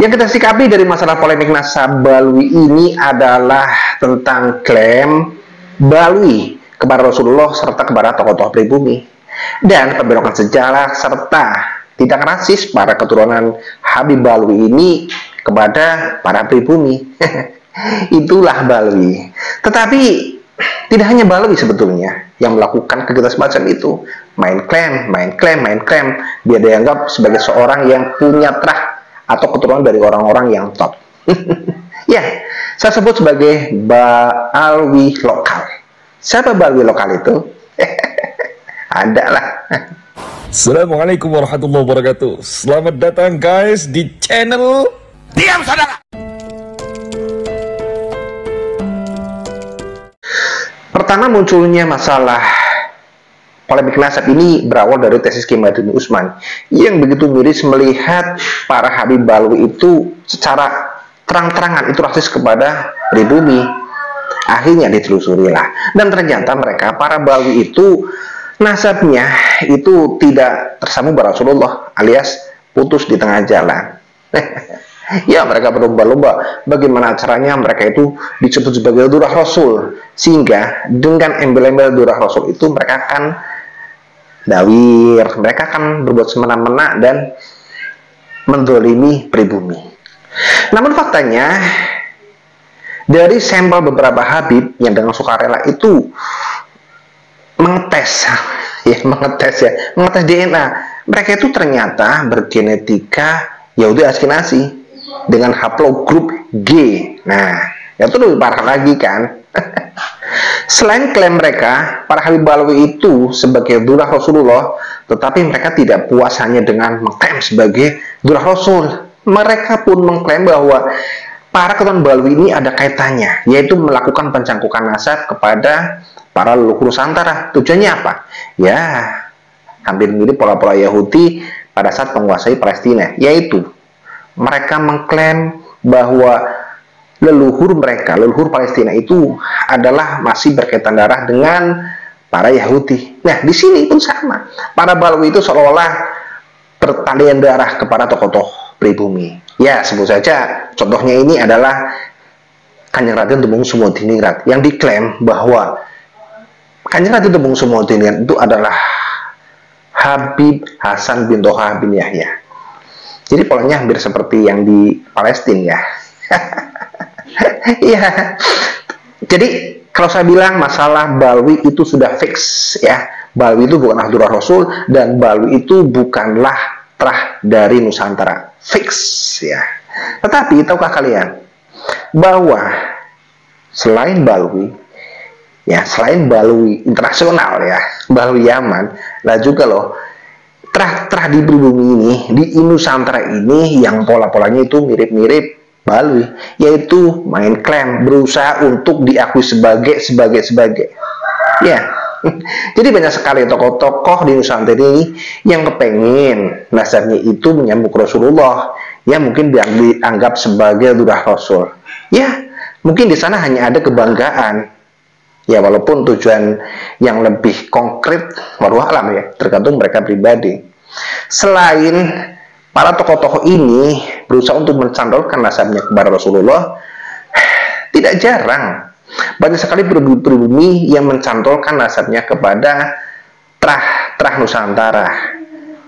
Yang kita sikapi dari masalah polemik nasab Balwi ini adalah tentang klaim Balwi kepada Rasulullah serta kepada tokoh-tokoh pribumi, dan pembelokan sejarah serta tindakan rasis para keturunan Habib Balwi ini kepada para pribumi. Itulah Balwi. Tetapi tidak hanya Balwi sebetulnya yang melakukan kegiatan semacam itu. Main klaim, biar dianggap sebagai seorang yang punya trah atau keturunan dari orang-orang yang top. Ya, saya sebut sebagai Balwi lokal. Siapa Balwi lokal itu? Ada lah. Assalamualaikum warahmatullahi wabarakatuh. Selamat datang guys di channel Diam Saudara. Pertama munculnya masalah polemik nasab ini berawal dari tesis Kiai Ma'ruf Usman yang begitu miris melihat para Habib Balwi itu secara terang-terangan itu rasis kepada pribumi. Akhirnya ditelusurilah, dan ternyata mereka para Balwi itu nasabnya itu tidak tersambung pada Rasulullah, alias putus di tengah jalan. Ya, mereka berlomba-lomba bagaimana caranya mereka itu disebut sebagai Durah Rasul, sehingga dengan embel-embel Durah Rasul itu mereka akan dawir, mereka akan berbuat semena-mena dan mendolimi pribumi. Namun faktanya dari sampel beberapa Habib yang dengan sukarela itu mengetes DNA, mereka itu ternyata bergenetika Yahudi Askenazi dengan haplogrup G. Nah, itu lebih parah lagi kan. Selain klaim mereka, para Habib Balwi itu sebagai Durah Rasulullah, tetapi mereka tidak puas hanya dengan mengklaim sebagai Durah Rasul. Mereka pun mengklaim bahwa para keturunan Balwi ini ada kaitannya, yaitu melakukan pencangkukan nasab kepada para leluhur Nusantara. Tujuannya apa? Ya, hampir mirip pola-pola Yahudi pada saat menguasai Palestina, yaitu mereka mengklaim bahwa leluhur mereka, leluhur Palestina itu adalah masih berkaitan darah dengan para Yahudi. Nah, di sini pun sama. Para Balwi itu seolah-olah pertalian darah kepada tokoh-tokoh pribumi. Ya, sebut saja contohnya ini adalah Kanjeng Raden Tumenggung Sumodiningrat yang diklaim bahwa Kanjeng Raden Tumenggung Sumodiningrat itu adalah Habib Hasan bin Toha bin Yahya. Jadi polanya hampir seperti yang di Palestina ya. Iya. Jadi kalau saya bilang masalah Balwi itu sudah fix ya. Balwi itu bukanlah Durah Rasul, dan Balwi itu bukanlah trah dari Nusantara. Fix ya. Tetapi tahukah kalian bahwa selain Balwi ya, selain Balwi internasional ya, Balwi Yaman, lah juga loh trah-trah di pribumi ini, di Nusantara ini yang pola-polanya itu mirip-mirip Balwi, yaitu main klaim, berusaha untuk diakui sebagai ya. Jadi banyak sekali tokoh-tokoh di Nusantara ini yang kepengen nasabnya itu menyambung Rasulullah, ya mungkin dianggap sebagai Durah Rasul. Ya, mungkin di sana hanya ada kebanggaan. Ya, walaupun tujuan yang lebih konkret walau alam ya, tergantung mereka pribadi. Selain para tokoh-tokoh ini berusaha untuk mencandolkan nasabnya kepada Rasulullah, tidak jarang banyak sekali pribumi yang mencantolkan nasabnya kepada trah-trah Nusantara.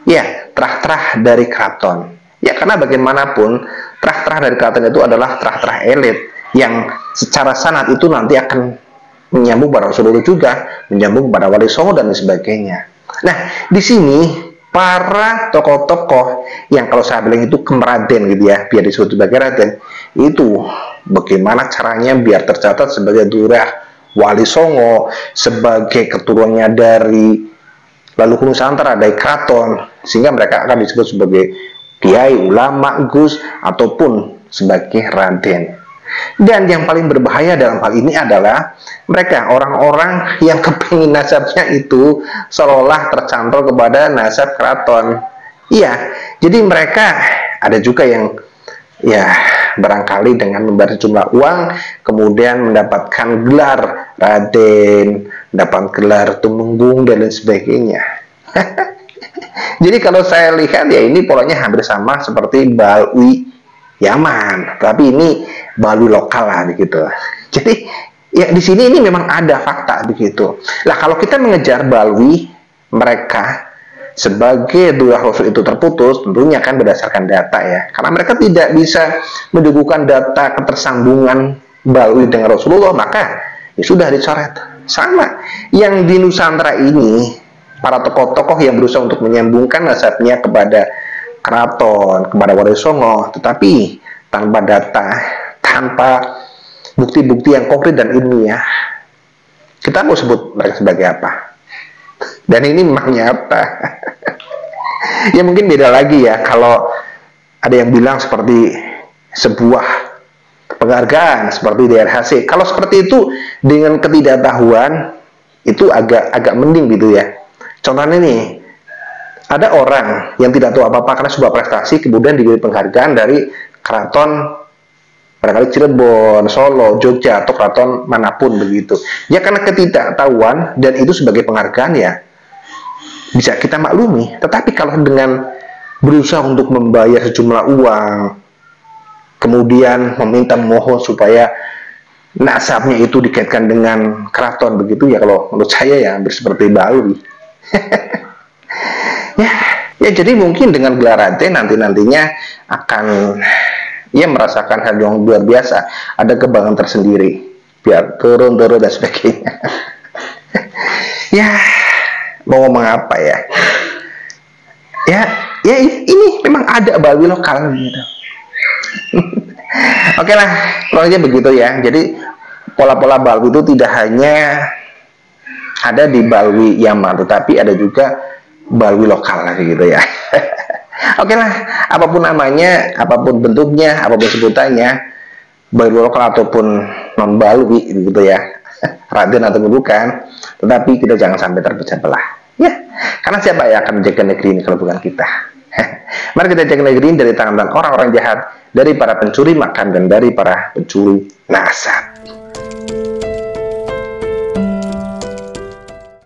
Ya, trah-trah dari keraton. Ya, karena bagaimanapun trah-trah dari keraton itu adalah trah-trah elit yang secara sanad itu nanti akan menyambung pada Rasulullah juga, menyambung pada Wali Songo dan sebagainya. Nah, di sini para tokoh-tokoh yang kalau saya bilang itu kemeraden gitu ya, biar disebut sebagai Raden, itu bagaimana caranya biar tercatat sebagai Durah Wali Songo, sebagai keturunannya dari leluhur Nusantara, dari keraton, sehingga mereka akan disebut sebagai kiai, ulama, gus, ataupun sebagai Raden. Dan yang paling berbahaya dalam hal ini adalah mereka orang-orang yang kepingin nasabnya itu seolah tercantol kepada nasab keraton. Iya, jadi mereka ada juga yang ya barangkali dengan membayar sejumlah uang kemudian mendapatkan gelar Raden, mendapat gelar Tumenggung dan lain sebagainya. Jadi kalau saya lihat ya ini polanya hampir sama seperti Balwi Yaman, tapi ini Balwi lokal lah begitu. Jadi ya di sini ini memang ada fakta begitu. Lah kalau kita mengejar Balwi mereka sebagai Dullah Rasul itu terputus, tentunya kan berdasarkan data ya. Karena mereka tidak bisa mendudukan data ketersambungan Balwi dengan Rasulullah, maka ya sudah dicoret. Sama yang di Nusantara ini, para tokoh-tokoh yang berusaha untuk menyambungkan nasabnya kepada keraton, kepada Wali Songo, tetapi tanpa data, tanpa bukti-bukti yang konkret dan ilmiah, kita mau sebut mereka sebagai apa? Dan ini memang nyata. Ya mungkin beda lagi ya kalau ada yang bilang seperti sebuah penghargaan seperti DRHC. Kalau seperti itu dengan ketidaktahuan itu agak mending gitu ya. Contohnya nih, ada orang yang tidak tahu apa-apa karena sebuah prestasi kemudian diberi penghargaan dari keraton barangkali Cirebon, Solo, Jogja atau keraton manapun begitu. Ya karena ketidaktahuan dan itu sebagai penghargaan ya bisa kita maklumi. Tetapi kalau dengan berusaha untuk membayar sejumlah uang, kemudian meminta mohon supaya nasabnya itu dikaitkan dengan keraton begitu, ya kalau menurut saya ya hampir seperti Balwi. ya jadi mungkin dengan gelar RT nantinya akan ya merasakan hal yang luar biasa, ada kebanggaan tersendiri, biar turun dan sebagainya. Ya mau ngomong apa ya? Ya ini memang ada Balwi lokal gitu. Oke lah, pokoknya begitu ya. Jadi pola-pola Balwi itu tidak hanya ada di Balwi Yaman, tetapi ada juga Balwi lokal lah gitu ya. Oke lah, apapun namanya, apapun bentuknya, apapun sebutannya, Balwi lokal ataupun non Balwi gitu ya, Raden atau bukan, tetapi kita jangan sampai terpecah belah. Ya, karena siapa yang akan menjaga negeri ini kalau bukan kita? Mari kita jaga negeri ini dari tangan orang-orang jahat, dari para pencuri makan dan dari para pencuri nasab.